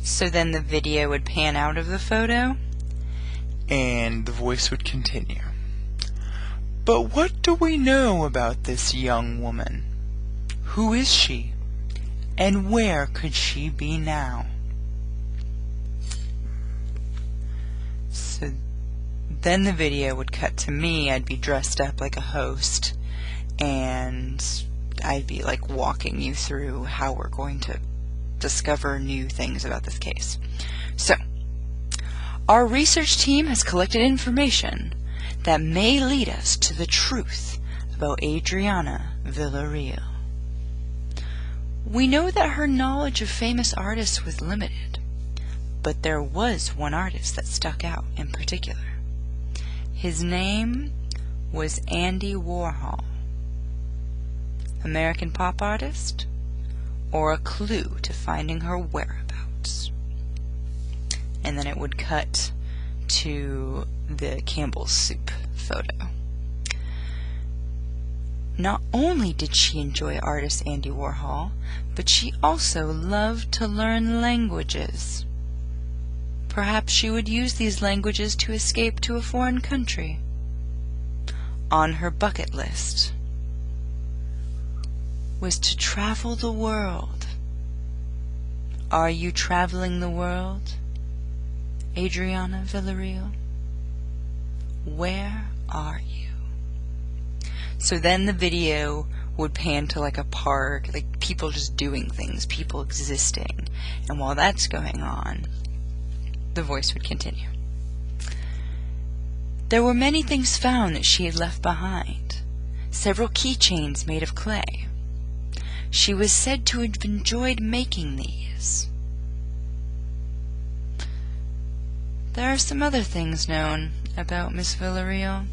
So then the video would pan out of the photo, and the voice would continue. But what do we know about this young woman? Who is she? And where could she be now? So then the video would cut to me. I'd be dressed up like a host, and I'd be like walking you through how we're going to discover new things about this case. So, our research team has collected information that may lead us to the truth about Adriana Villarreal. We know that her knowledge of famous artists was limited, but there was one artist that stuck out in particular. His name was Andy Warhol. American pop artist, or a clue to finding her whereabouts? And then it would cut to the Campbell's soup photo. Not only did she enjoy artist Andy Warhol, but she also loved to learn languages. Perhaps she would use these languages to escape to a foreign country. On her bucket list was to travel the world. Are you traveling the world, Adriana Villarreal? Where are you? So then the video would pan to like a park, like people just doing things, people existing. And while that's going on, the voice would continue. There were many things found that she had left behind. Several keychains made of clay. She was said to have enjoyed making these. There are some other things known about Miss Villarreal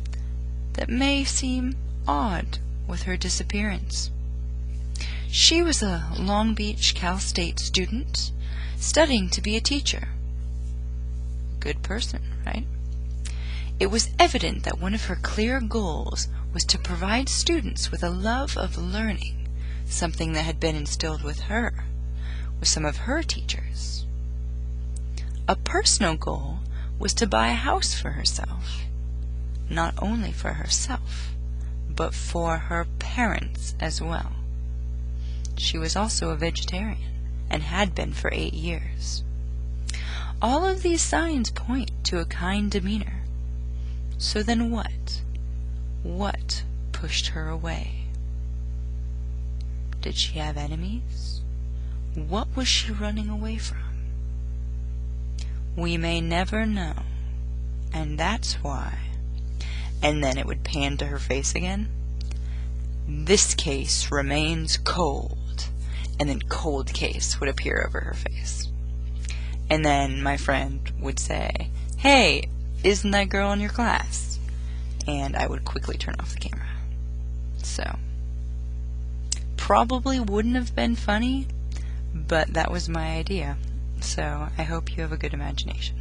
that may seem odd with her disappearance. She was a Long Beach, Cal State student studying to be a teacher. Good person, right? It was evident that one of her clear goals was to provide students with a love of learning, something that had been instilled with her, with some of her teachers. A personal goal was to buy a house for herself, not only for herself, but for her parents as well. She was also a vegetarian, and had been for 8 years. All of these signs point to a kind demeanor. So then what? What pushed her away? Did she have enemies? What was she running away from? We may never know, and that's why. And then it would pan to her face again. This case remains cold, and then cold case would appear over her face. And then my friend would say, "Hey, isn't that girl in your class?" And I would quickly turn off the camera. So, probably wouldn't have been funny, but that was my idea. So I hope you have a good imagination.